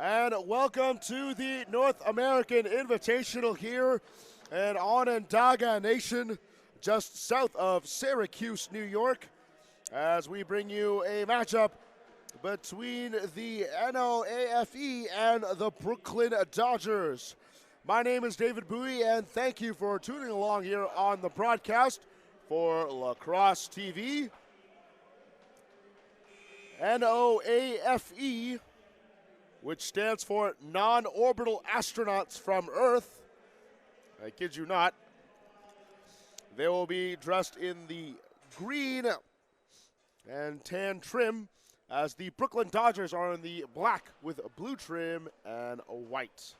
And welcome to the North American Invitational here in Onondaga Nation, just south of Syracuse, New York, as we bring you a matchup between the NOAFE and the Brooklyn Dodgers. My name is David Bowie, and thank you for tuning along here on the broadcast for Lacrosse-TV. NOAFE, which stands for Non-Orbital Astronauts from Earth. I kid you not. They will be dressed in the green and tan trim, as the Brooklyn Dodgers are in the black with blue trim and white.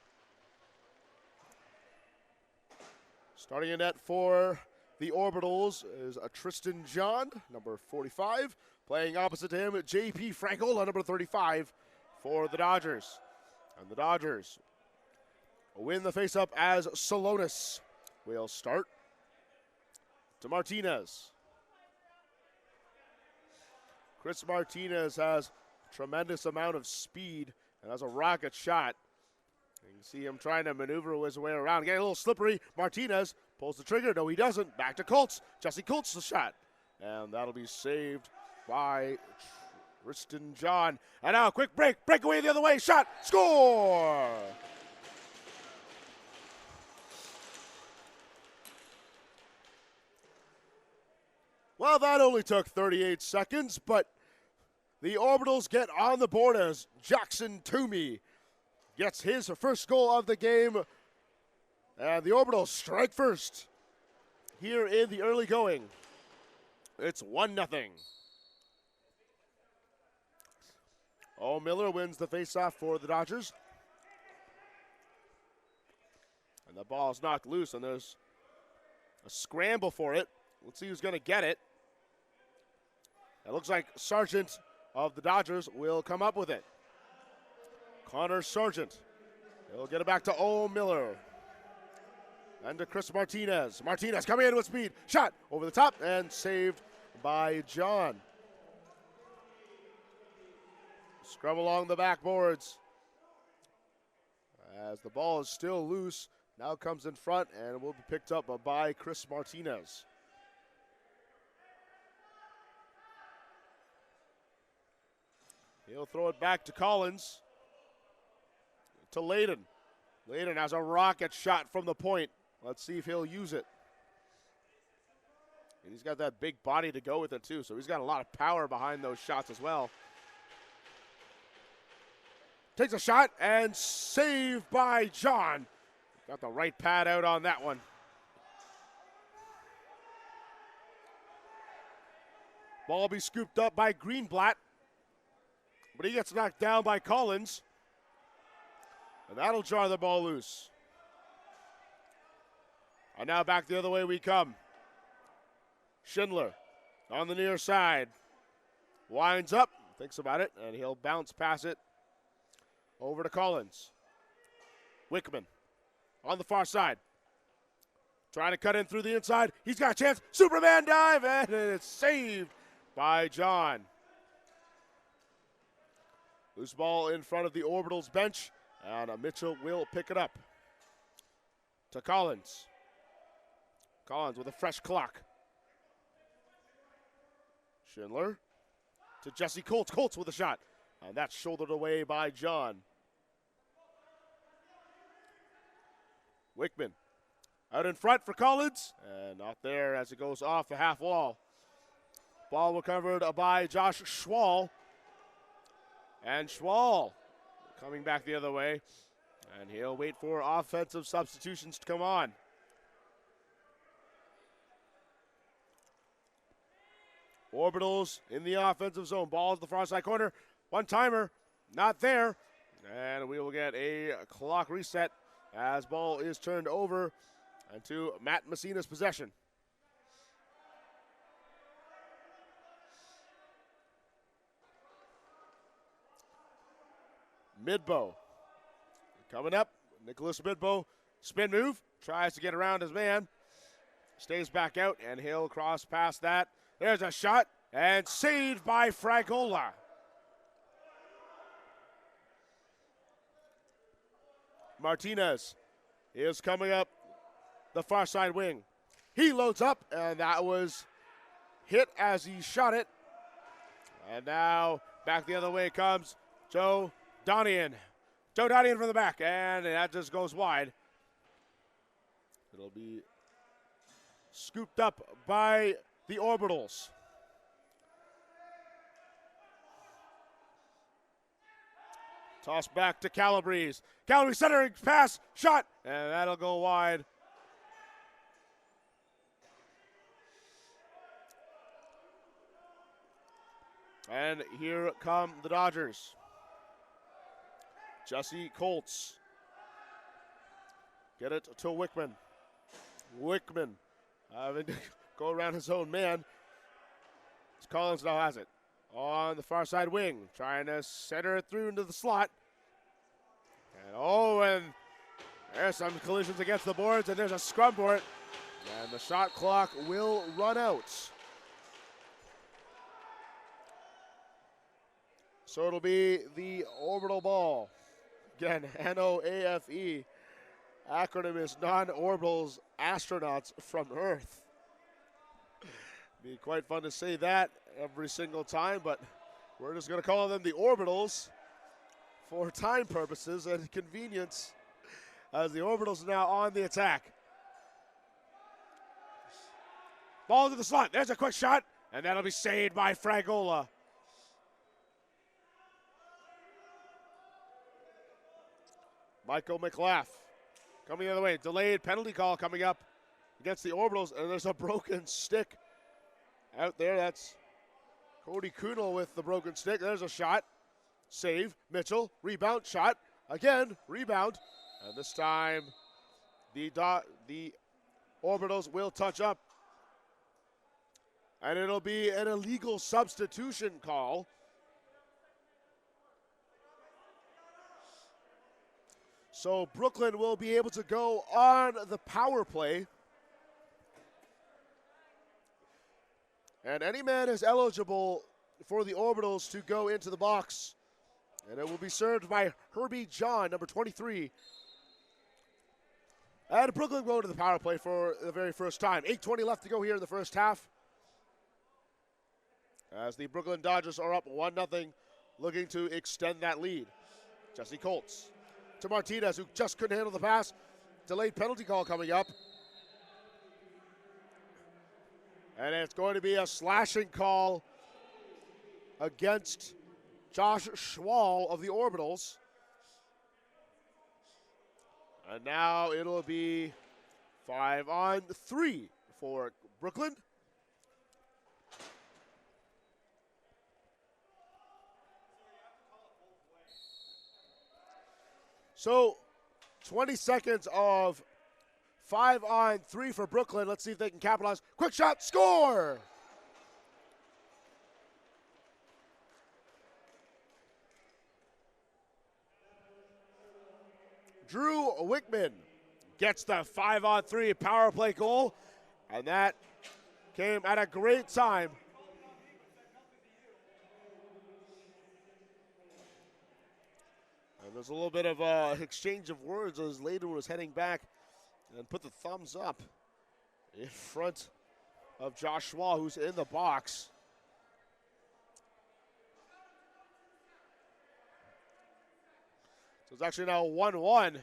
Starting in net for the Orbitals is a Tristan John, number 45. Playing opposite to him, J.P. Francola, number 35, for the Dodgers. And the Dodgers win the faceoff as Salonis will start to Martinez. Chris Martinez has a tremendous amount of speed and has a rocket shot. You can see him trying to maneuver his way around. Getting a little slippery. Martinez pulls the trigger. No, he doesn't. Back to Colts. Jesse Colts the shot. And that'll be saved by Tristan John. And now a quick breakaway the other way, shot, score! Well, that only took 38 seconds, but the Orbitals get on the board as Jackson Toomey gets his first goal of the game. And the Orbitals strike first here in the early going. It's 1-0. Oh, Miller wins the faceoff for the Dodgers. And the ball is knocked loose, and there's a scramble for it. Let's see who's going to get it. It looks like Sargent of the Dodgers will come up with it. Connor Sargent. He'll get it back to O. Miller. And to Chris Martinez. Martinez coming in with speed. Shot over the top and saved by John. Scrum along the backboards as the ball is still loose. Now comes in front and will be picked up by Chris Martinez. He'll throw it back to Collins. To Layden. Layden has a rocket shot from the point. Let's see if he'll use it. And he's got that big body to go with it too, so he's got a lot of power behind those shots as well. Takes a shot and saved by John. Got the right pad out on that one. Ball be scooped up by Greenblatt, but he gets knocked down by Collins. And that'll jar the ball loose. And now back the other way we come. Schindler on the near side. Winds up, thinks about it, and he'll bounce past it over to Collins. Wickman on the far side. Trying to cut in through the inside. He's got a chance. Superman dive, and it's saved by John. Loose ball in front of the Orbitals bench, and Mitchell will pick it up. To Collins. Collins with a fresh clock. Schindler to Jesse Colts. Colts with a shot. And that's shouldered away by John. Wickman out in front for Collins. And not there as it goes off the half wall. Ball recovered by Josh Schwal. And Schwal coming back the other way. And he'll wait for offensive substitutions to come on. Orbitals in the offensive zone. Ball to the far side corner. One-timer, not there. And we will get a clock reset as ball is turned over into Matt Messina's possession. Midbow coming up. Nicholas Midbow, spin move, tries to get around his man. Stays back out, and he'll cross past that. There's a shot, and saved by Francola. Martinez is coming up the far side wing. He loads up, and that was hit as he shot it. And now back the other way comes Joe Donian. Joe Donian from the back, and that just goes wide. It'll be scooped up by the Orbitals. Toss back to Calabrese. Calabrese centering pass, shot, and that'll go wide. And here come the Dodgers. Jesse Colts. Get it to Wickman. Wickman having to go around his own man. Collins now has it. On the far side wing. Trying to center it through into the slot. And there's some collisions against the boards, and there's a scrum board. And the shot clock will run out. So it'll be the orbital ball. Again, NOAFE. Acronym is Non-Orbitals Astronauts from Earth. Be quite fun to say that every single time, but we're just going to call them the Orbitals for time purposes and convenience, as the Orbitals are now on the attack. Ball to the slot. There's a quick shot, and that'll be saved by Fragola. Michael McLaugh coming the other way. Delayed penalty call coming up against the Orbitals, and there's a broken stick out there. That's Cody Kunal with the broken stick. There's a shot. Save. Mitchell. Rebound. Shot. Again. Rebound. And this time the Orbitals will touch up. And it'll be an illegal substitution call. So Brooklyn will be able to go on the power play. And any man is eligible for the Orbitals to go into the box. And it will be served by Herbie John, number 23. And Brooklyn will go to the power play for the very first time. 8:20 left to go here in the first half, as the Brooklyn Dodgers are up 1-0, looking to extend that lead. Jesse Colts to Martinez, who just couldn't handle the pass. Delayed penalty call coming up. And it's going to be a slashing call against Josh Schwal of the Orbitals. And now it'll be 5-on-3 for Brooklyn. So 20 seconds of 5-on-3 for Brooklyn. Let's see if they can capitalize. Quick shot, score! Drew Wickman gets the 5-on-3 power play goal, and that came at a great time. And there's a little bit of exchange of words as Layden was heading back and put the thumbs up in front of Josh Schwal, who's in the box. So it's actually now 1-1.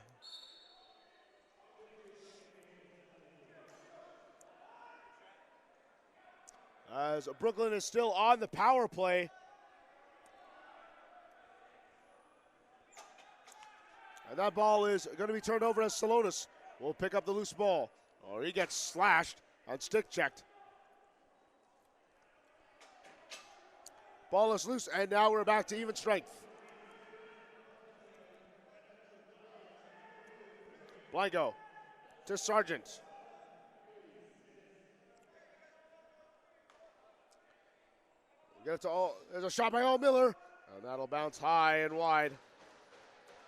As Brooklyn is still on the power play. And that ball is going to be turned over as Salonis will pick up the loose ball. Or he gets slashed and stick checked. Ball is loose, and now we're back to even strength. Blanco to Sargent. There's a shot by Al Miller, and that'll bounce high and wide.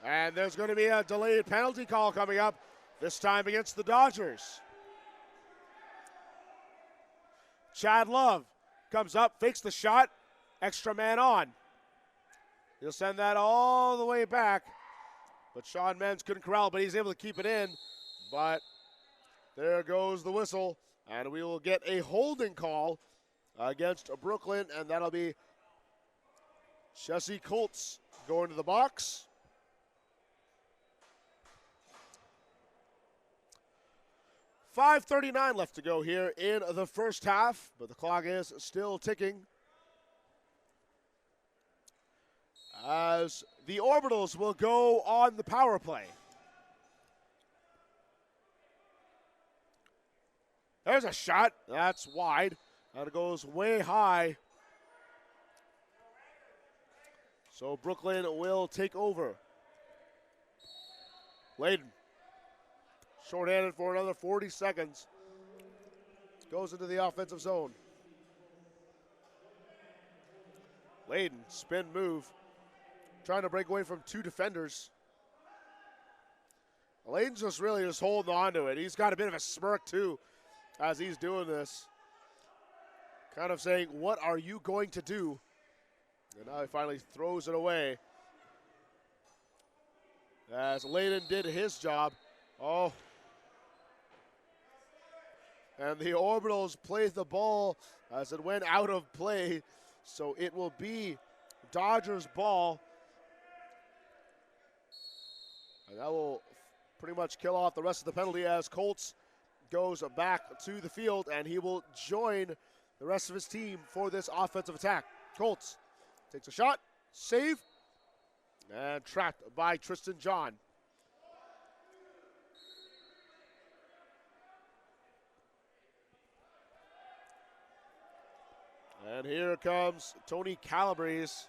And there's going to be a delayed penalty call coming up, this time against the Dodgers. Chad Love comes up, fakes the shot, extra man on. He'll send that all the way back, But Sean Menz couldn't corral, but he's able to keep it in. But there goes the whistle, and we will get a holding call against Brooklyn, and that'll be Jesse Colts going to the box. .5:39 left to go here in the first half, but the clock is still ticking. As the Orbitals will go on the power play. There's a shot. That's wide. And it goes way high. So Brooklyn will take over. Layden. Short-handed for another 40 seconds. Goes into the offensive zone. Layden, spin move. Trying to break away from two defenders. Layden's just really just holding on to it. He's got a bit of a smirk too as he's doing this. Kind of saying, what are you going to do? And now he finally throws it away. As Layden did his job. Oh. And the Orbitals played the ball as it went out of play. So it will be Dodgers ball. And that will pretty much kill off the rest of the penalty as Colts goes back to the field, and he will join the rest of his team for this offensive attack. Colts takes a shot, save, and trapped by Tristan John. And here comes Tony Calabrese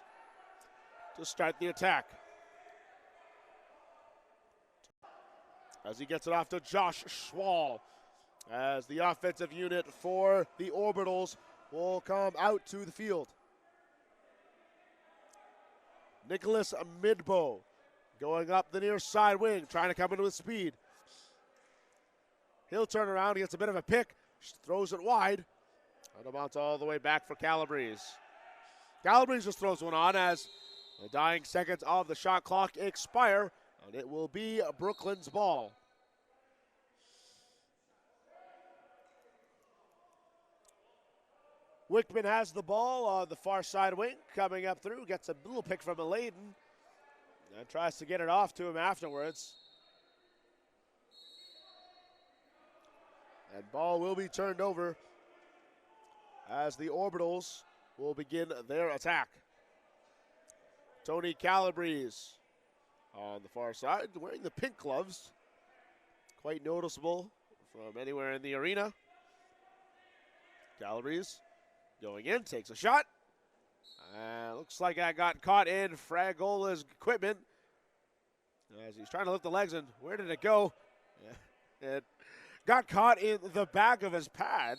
to start the attack. As he gets it off to Josh Schwal. As the offensive unit for the Orbitals will come out to the field. Nicholas Midbow going up the near side wing, trying to come in with speed. He'll turn around, he gets a bit of a pick, throws it wide. And a bounce all the way back for Calabrese. Calabrese just throws one on as the dying seconds of the shot clock expire, and it will be Brooklyn's ball. Wickman has the ball on the far side wing, coming up through, gets a little pick from Layden, and tries to get it off to him afterwards. And ball will be turned over as the Orbitals will begin their attack. Tony Calabrese on the far side, wearing the pink gloves. Quite noticeable from anywhere in the arena. Calabrese going in, takes a shot. Looks like I got caught in Fragola's equipment as he's trying to lift the legs, and where did it go? It got caught in the back of his pad.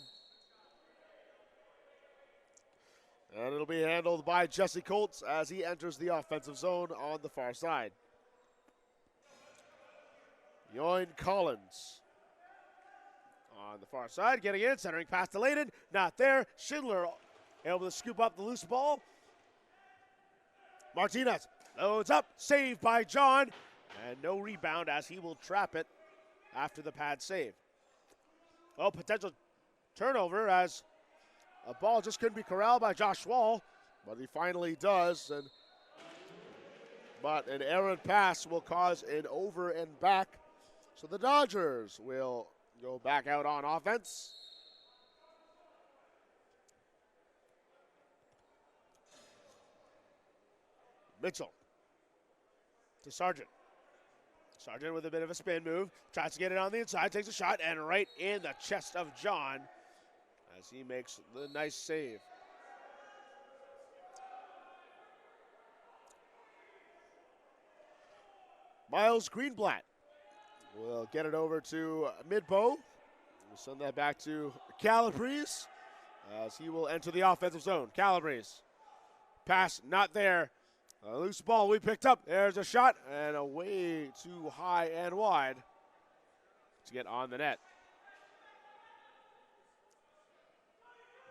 And it'll be handled by Jesse Colts as he enters the offensive zone on the far side. Yoin Collins on the far side, getting in, centering pass to Layden, not there. Schindler able to scoop up the loose ball. Martinez loads up, saved by John, and no rebound as he will trap it after the pad save. Oh, potential turnover as a ball just couldn't be corralled by Josh Wall, but he finally does. But an errant pass will cause an over and back. So the Dodgers will go back out on offense. Mitchell to Sargent. Sargent with a bit of a spin move, tries to get it on the inside, takes a shot, and right in the chest of John as he makes the nice save. Miles Greenblatt will get it over to Midbow. We'll send that back to Calabrese as he will enter the offensive zone. Calabrese, pass not there. A loose ball we picked up. There's a shot, and a way too high and wide to get on the net.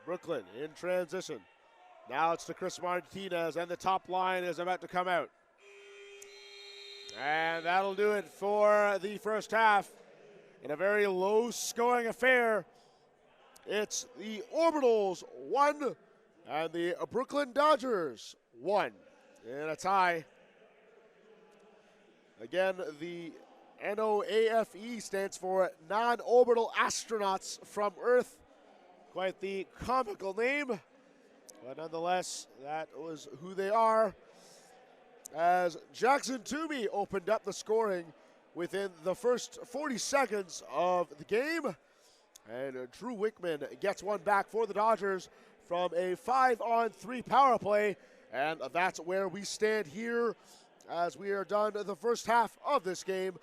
Brooklyn in transition. Now it's to Chris Martinez, and the top line is about to come out. And that'll do it for the first half. In a very low-scoring affair, it's the Orbitals 1 and the Brooklyn Dodgers 1 in a tie. Again, the NOAFE stands for Non-Orbital Astronauts from Earth. Quite the comical name, but nonetheless, that was who they are. As Jackson Toomey opened up the scoring within the first 40 seconds of the game. And Drew Wickman gets one back for the Dodgers from a 5-on-3 power play. And that's where we stand here as we are done the first half of this game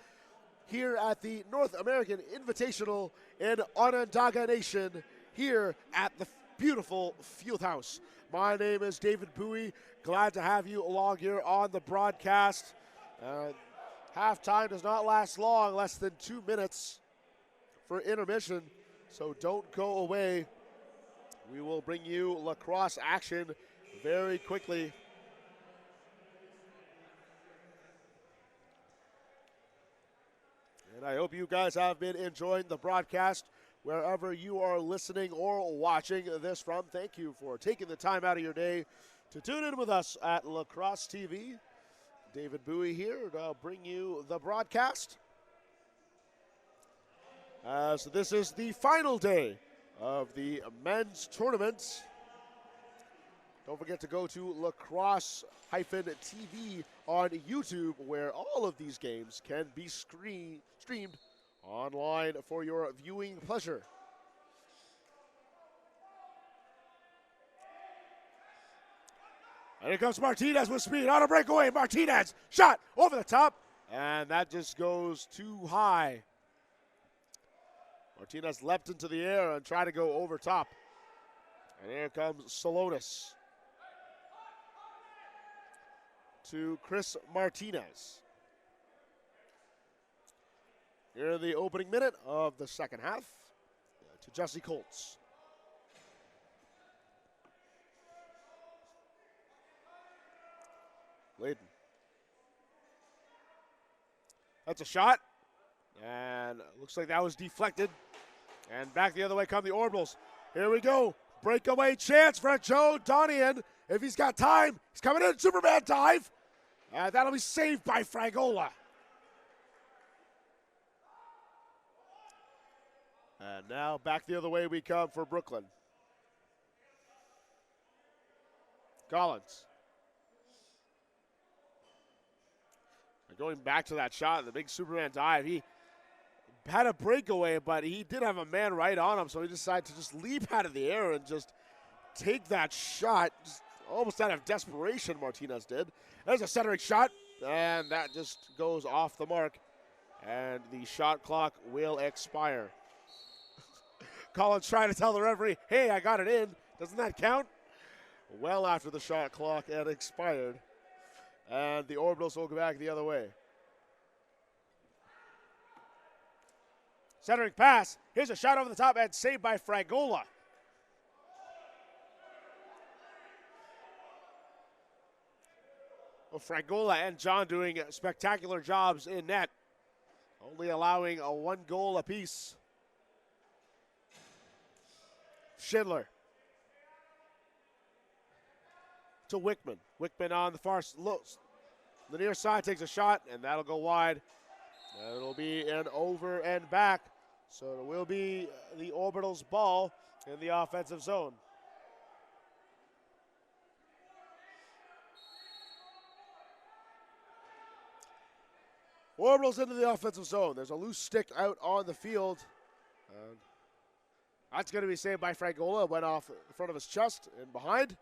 here at the North American Invitational in Onondaga Nation here at the beautiful Fieldhouse. My name is David Bowie. Glad to have you along here on the broadcast. Halftime does not last long, less than 2 minutes for intermission, so don't go away. We will bring you lacrosse action very quickly. And I hope you guys have been enjoying the broadcast wherever you are listening or watching this from. Thank you for taking the time out of your day to tune in with us at Lacrosse-TV. David Bowie here to bring you the broadcast. As this is the final day of the men's tournament. Don't forget to go to Lacrosse-TV on YouTube, where all of these games can be streamed online for your viewing pleasure. And here comes Martinez with speed on a breakaway. Martinez, shot over the top, and that just goes too high. Martinez leapt into the air and tried to go over top. And here comes Salonis to Chris Martinez. Here in the opening minute of the second half to Jesse Colts. Layden. That's a shot. And looks like that was deflected. And back the other way come the Orbitals. Here we go. Breakaway chance for Joe Donian. If he's got time, he's coming in. Superman dive. And that'll be saved by Fragola. And now back the other way we come for Brooklyn. Collins. And going back to that shot, the big Superman dive. He had a breakaway, but he did have a man right on him, so he decided to just leap out of the air and just take that shot. Just almost out of desperation, Martinez did. There's a centering shot, and that just goes off the mark. And the shot clock will expire. Collins trying to tell the referee, hey, I got it in. Doesn't that count? Well after the shot clock had expired. And the Orbitals will go back the other way. Centering pass. Here's a shot over the top and saved by Fragola. Well, Fragola and John doing spectacular jobs in net. Only allowing a 1 goal apiece. Schindler. To Wickman. Wickman on the far the near side takes a shot, and that'll go wide. And it'll be an over and back. So it will be the Orbitals' ball in the offensive zone. Orbitals into the offensive zone. There's a loose stick out on the field. And that's going to be saved by Fragola. Went off in front of his chest and behind.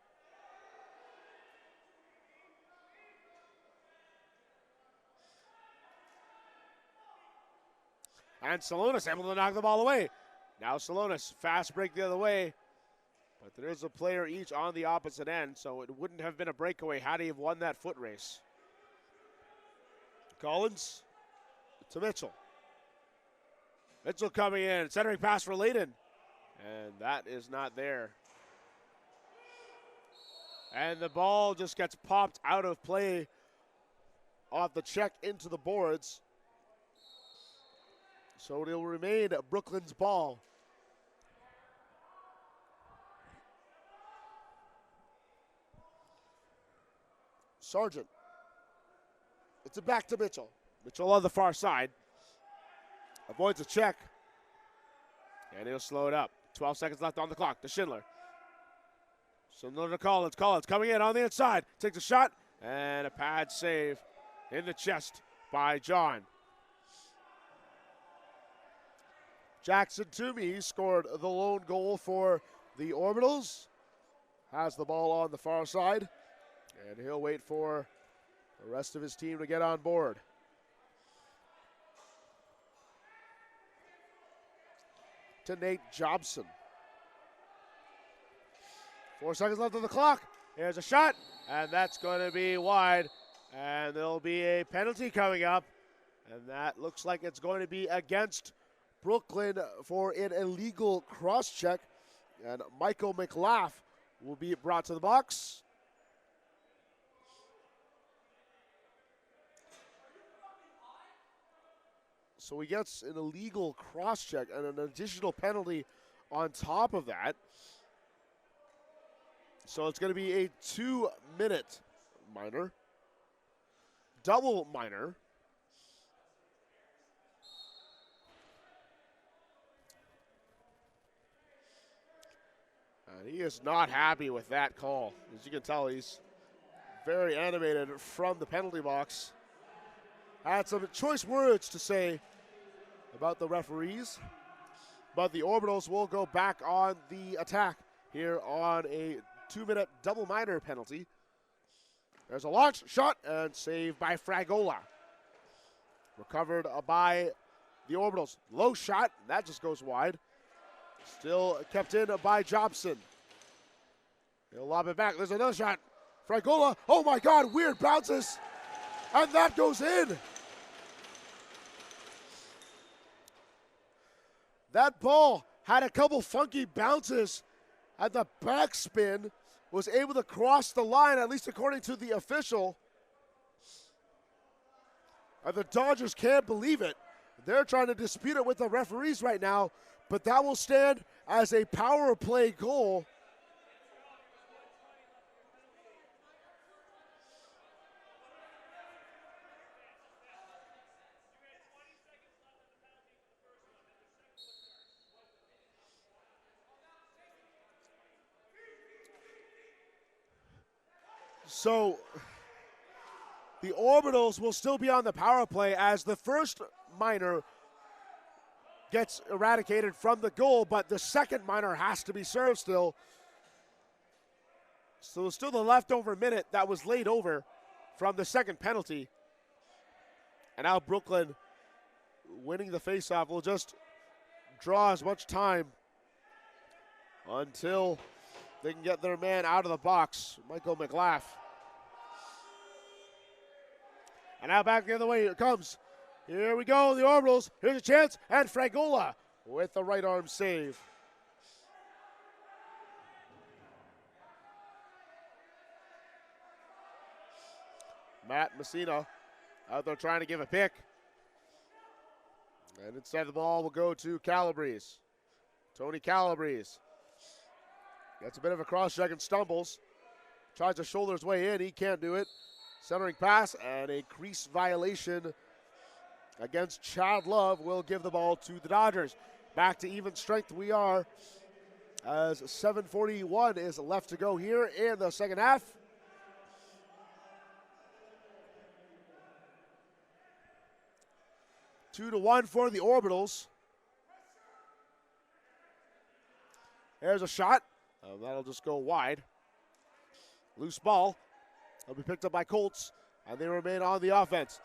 And Salonis able to knock the ball away. Now Salonis, fast break the other way. But there is a player each on the opposite end, so it wouldn't have been a breakaway had he have won that foot race. Collins to Mitchell. Mitchell coming in, centering pass for Layden. And that is not there. And the ball just gets popped out of play off the check into the boards. So it'll remain Brooklyn's ball. Sargent. It's a back to Mitchell. Mitchell on the far side. Avoids a check. And he'll slow it up. 12 seconds left on the clock to Schindler. Schindler to Collins. Collins coming in on the inside. Takes a shot. And a pad save in the chest by John. Jackson Toomey scored the lone goal for the Orbitals. Has the ball on the far side. And he'll wait for the rest of his team to get on board. To Nate Jobson. 4 seconds left on the clock. Here's a shot, and that's going to be wide. And there'll be a penalty coming up. And that looks like it's going to be against Brooklyn for an illegal cross-check. And Michael McLaugh will be brought to the box. So he gets an illegal cross-check and an additional penalty on top of that. So it's going to be a 2-minute minor. Double minor. And he is not happy with that call. As you can tell, he's very animated from the penalty box. Had some choice words to say about the referees, but the Orbitals will go back on the attack here on a 2-minute double minor penalty. There's a launch shot and saved by Fragola. Recovered by the Orbitals. Low shot, that just goes wide. Still kept in by Jobson. He'll lob it back. There's another shot. Fragola, oh my God, weird bounces, and that goes in. That ball had a couple funky bounces, and the backspin was able to cross the line, at least according to the official. And the Dodgers can't believe it. They're trying to dispute it with the referees right now, but that will stand as a power play goal. So the Orbitals will still be on the power play as the first minor gets eradicated from the goal, but the second minor has to be served still. So still the leftover minute that was laid over from the second penalty. And now Brooklyn, winning the faceoff, will just draw as much time until they can get their man out of the box, Michael McLaugh. And now back the other way it comes. Here we go, the Orbitals. Here's a chance, and Fragola with the right arm save. Matt Messina out there trying to give a pick. And instead the ball will go to Calabrese. Tony Calabrese gets a bit of a cross-check and stumbles. Tries to shoulder his way in, he can't do it. Centering pass and a crease violation against Chad Love will give the ball to the Dodgers. Back to even strength we are as 7:41 is left to go here in the second half. Two to one for the Orbitals. There's a shot. That'll just go wide. Loose ball. It'll be picked up by Colts, and they remain on the offense.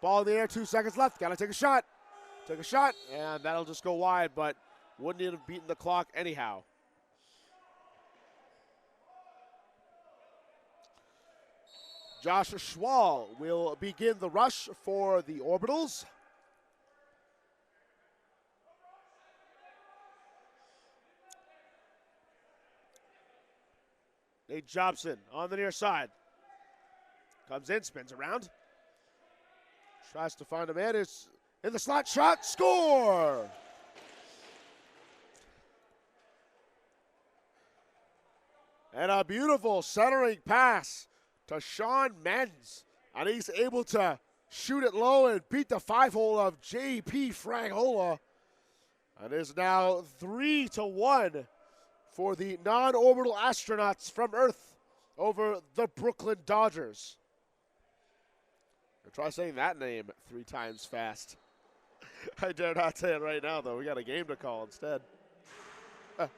Ball in the air, 2 seconds left. Got to take a shot. Take a shot, and that'll just go wide, but wouldn't have beaten the clock anyhow. Josh Schwal will begin the rush for the Orbitals. Nate Jobson on the near side. Comes in, spins around. Tries to find a man. It's in the slot shot. Score! And a beautiful centering pass to Sean Menz. And he's able to shoot it low and beat the 5-hole of J.P. Fragola. And is now 3-1 for the non-orbital astronauts from Earth over the Brooklyn Dodgers. Try saying that name 3 times fast. I dare not say it right now, though. We got a game to call instead. A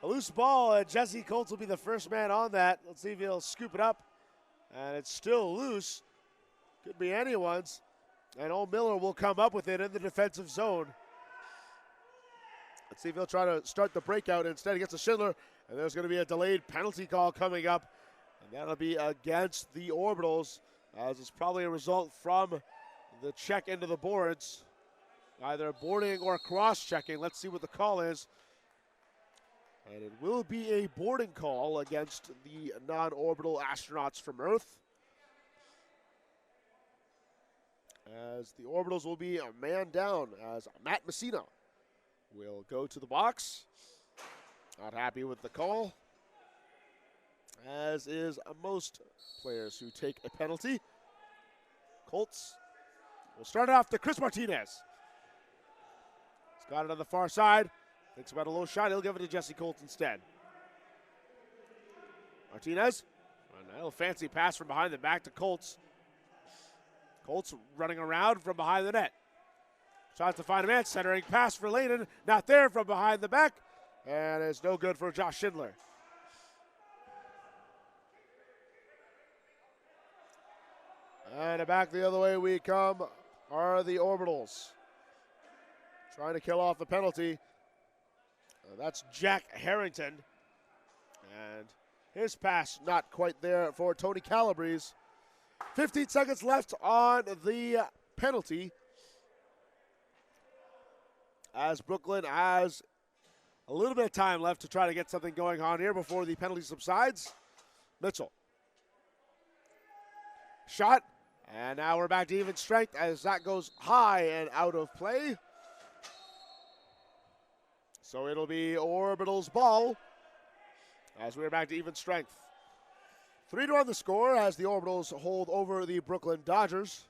loose ball, and Jesse Colts will be the first man on that. Let's see if he'll scoop it up. And it's still loose. Could be anyone's. And Old Miller will come up with it in the defensive zone. Let's see if he'll try to start the breakout. Instead, he gets a Schindler. And there's going to be a delayed penalty call coming up. And that'll be against the Orbitals, as it's probably a result from the check into the boards. Either boarding or cross-checking. Let's see what the call is. And it will be a boarding call against the non-orbital astronauts from Earth, as the Orbitals will be a man down, as Matt Messina will go to the box. Not happy with the call, as is most players who take a penalty. Colts will start it off to Chris Martinez. He's got it on the far side. Thinks about a low shot. He'll give it to Jesse Colts instead. Martinez. A little fancy pass from behind the back to Colts. Colts running around from behind the net. Tries to find a man. Centering pass for Layden. Not there from behind the back. And it's no good for Josh Schindler. And back the other way we come are the Orbitals. Trying to kill off the penalty. That's Jack Harrington. And his pass not quite there for Tony Calabrese. 15 seconds left on the penalty, as Brooklyn has a little bit of time left to try to get something going on here before the penalty subsides. Mitchell. Shot. And now we're back to even strength as that goes high and out of play. So it'll be Orbital's ball as we're back to even strength. 3-1 the score as the Orbitals hold over the Brooklyn Dodgers.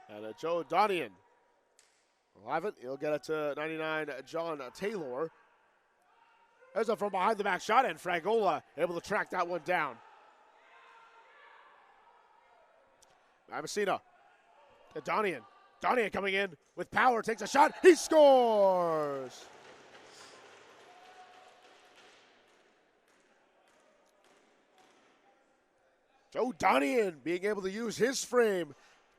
And Joe Donian will have it. He'll get it to 99, John Taylor. There's a from behind the back shot, and Fragola able to track that one down. Messina to Donian. Donian coming in with power, takes a shot. He scores! Joe Donian being able to use his frame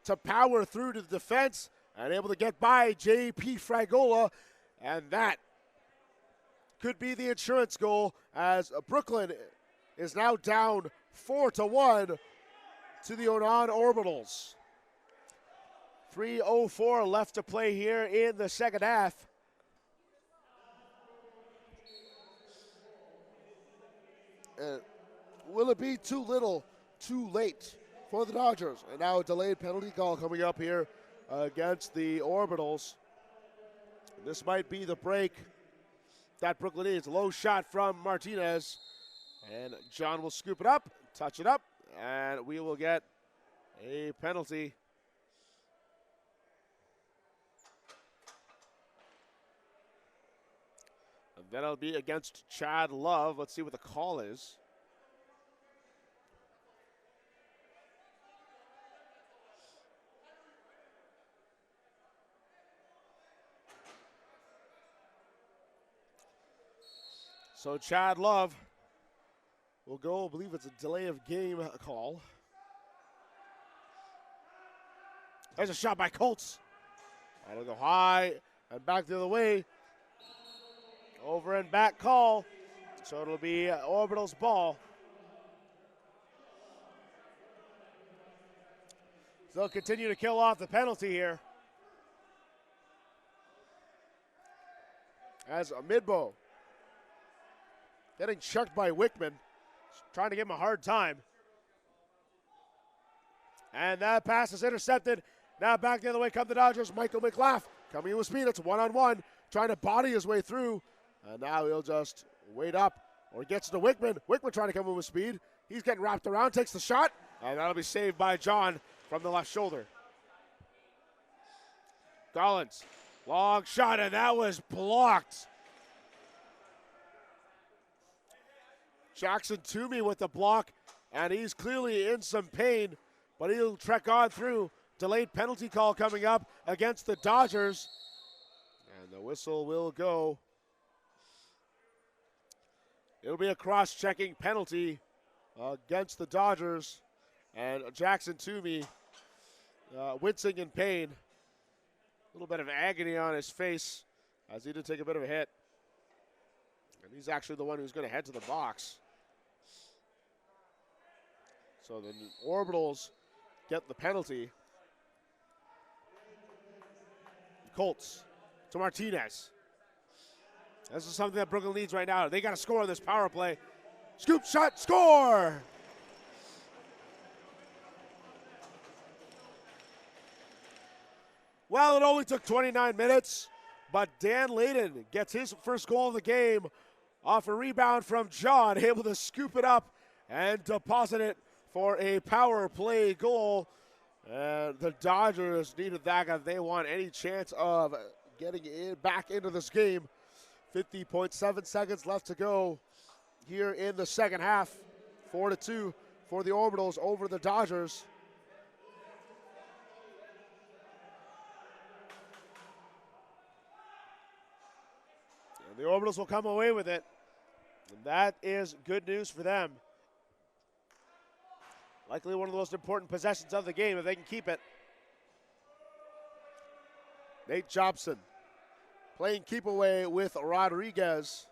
to power through to the defense and able to get by J.P. Fragola. And that could be the insurance goal, as Brooklyn is now down 4-1 to the non-Orbitals. 3:04 left to play here in the second half. Will it be too little, too late for the Dodgers? And now a delayed penalty call coming up here against the Orbitals. This might be the break that Brooklyn needs. Low shot from Martinez. And John will scoop it up, touch it up, and we will get a penalty. And then it'll be against Chad Love. Let's see what the call is. So Chad Love will go, I believe it's a delay of game call. There's a shot by Colts. That'll go high and back the other way. Over and back call. So it'll be Orbital's ball. they'll continue to kill off the penalty here. As Midbow getting chucked by Wickman, trying to give him a hard time. And that pass is intercepted. Now back the other way come the Dodgers. Michael McLaugh coming in with speed. It's one-on-one, trying to body his way through. And now he'll just wait up, or gets to Wickman. Wickman trying to come in with speed. He's getting wrapped around, takes the shot, and that'll be saved by John from the left shoulder. Collins, long shot, and that was blocked. Jackson Toomey with the block, and he's clearly in some pain, but he'll trek on through. Delayed penalty call coming up against the Dodgers, and the whistle will go. It'll be a cross-checking penalty against the Dodgers, and Jackson Toomey wincing in pain. A little bit of agony on his face as he did take a bit of a hit. And he's actually the one who's going to head to the box. So the Orbitals get the penalty. Colts to Martinez. This is something that Brooklyn needs right now. They got to score on this power play. Scoop shot, score! Well, it only took 29 minutes, but Dan Layden gets his first goal of the game off a rebound from John, able to scoop it up and deposit it for a power play goal. And the Dodgers needed that if they want any chance of getting back into this game. 50.7 seconds left to go here in the second half. 4-2 for the Orbitals over the Dodgers. And the Orbitals will come away with it. And that is good news for them. Likely one of the most important possessions of the game if they can keep it. Nate Jobson playing keep away with Rodriguez.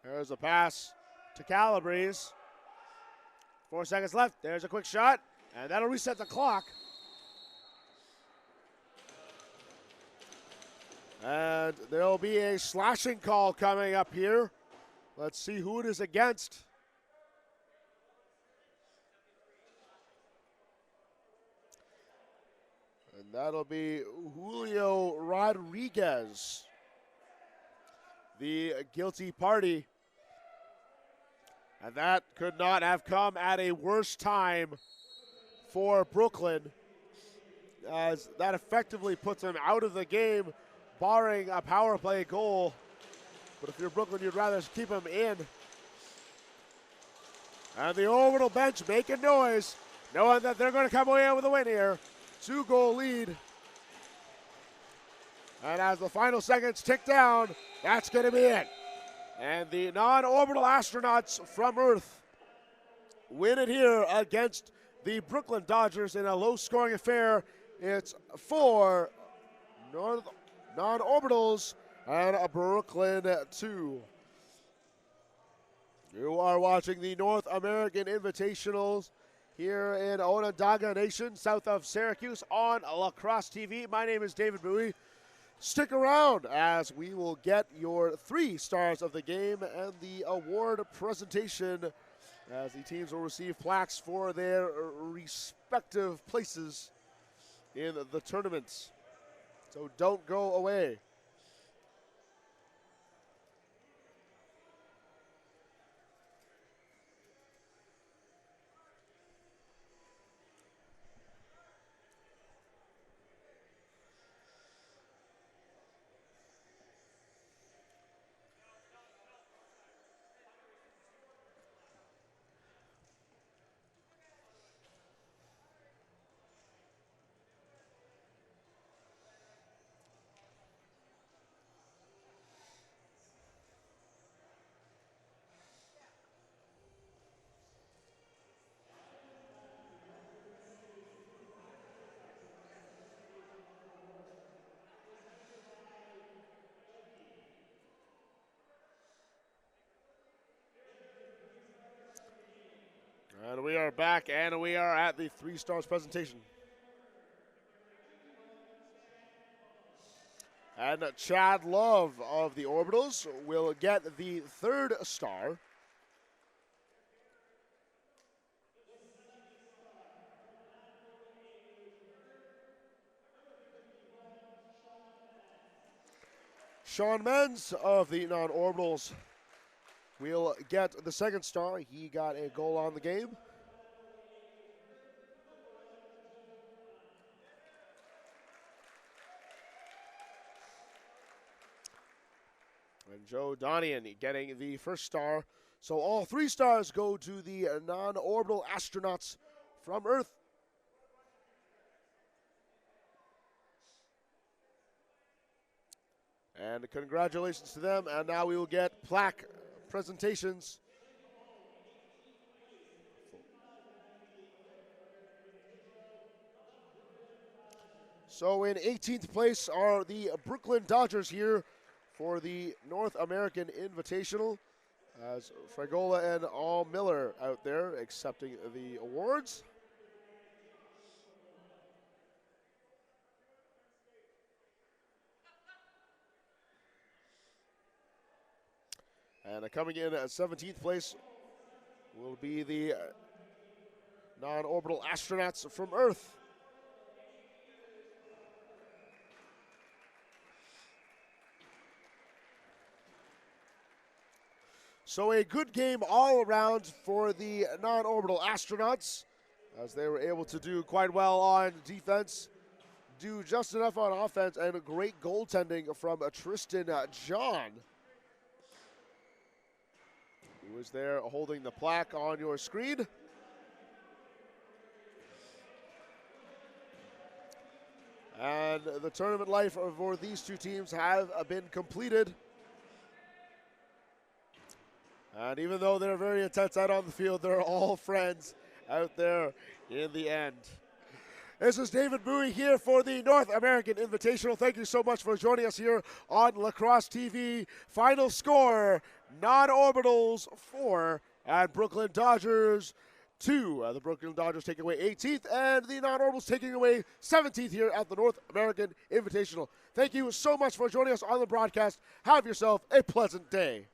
There's a pass to Calabrese. 4 seconds left. There's a quick shot, and that'll reset the clock. And there'll be a slashing call coming up here. Let's see who it is against. And that'll be Julio Rodriguez, the guilty party. And that could not have come at a worse time for Brooklyn, as that effectively puts them out of the game, barring a power play goal. But if you're Brooklyn, you'd rather keep them in. And the Orbital bench making noise, knowing that they're going to come away with a win here. 2-goal lead. And as the final seconds tick down, that's going to be it. And the non-orbital astronauts from Earth win it here against the Brooklyn Dodgers in a low-scoring affair. It's 4 non-orbitals and a Brooklyn 2. You are watching the North American Invitationals here in Onondaga Nation, south of Syracuse on Lacrosse-TV. My name is David Bowie. Stick around as we will get your 3 stars of the game and the award presentation, as the teams will receive plaques for their respective places in the tournaments. So don't go away. And we are back, and we are at the 3 stars presentation. And Chad Love of the Orbitals will get the 3rd star. Sean Menz of the non-Orbitals will get the 2nd star. He got a goal on the game. And Joe Donian getting the 1st star. So all 3 stars go to the non-orbital astronauts from Earth. And congratulations to them. And now we will get plaque presentations. So in 18th place are the Brooklyn Dodgers here for the North American Invitational, as Fragola and All Miller out there accepting the awards. And coming in at 17th place will be the non-orbital astronauts from Earth. So a good game all around for the non-orbital astronauts, as they were able to do quite well on defense, do just enough on offense, and a great goaltending from Tristan John, who is there holding the plaque on your screen. And the tournament life for these 2 teams have been completed. And even though they're very intense out on the field, they're all friends out there in the end. This is David Bowie here for the North American Invitational. Thank you so much for joining us here on Lacrosse-TV. Final score, non-orbitals 4 and Brooklyn Dodgers 2. The Brooklyn Dodgers taking away 18th and the non-orbitals taking away 17th here at the North American Invitational. Thank you so much for joining us on the broadcast. Have yourself a pleasant day.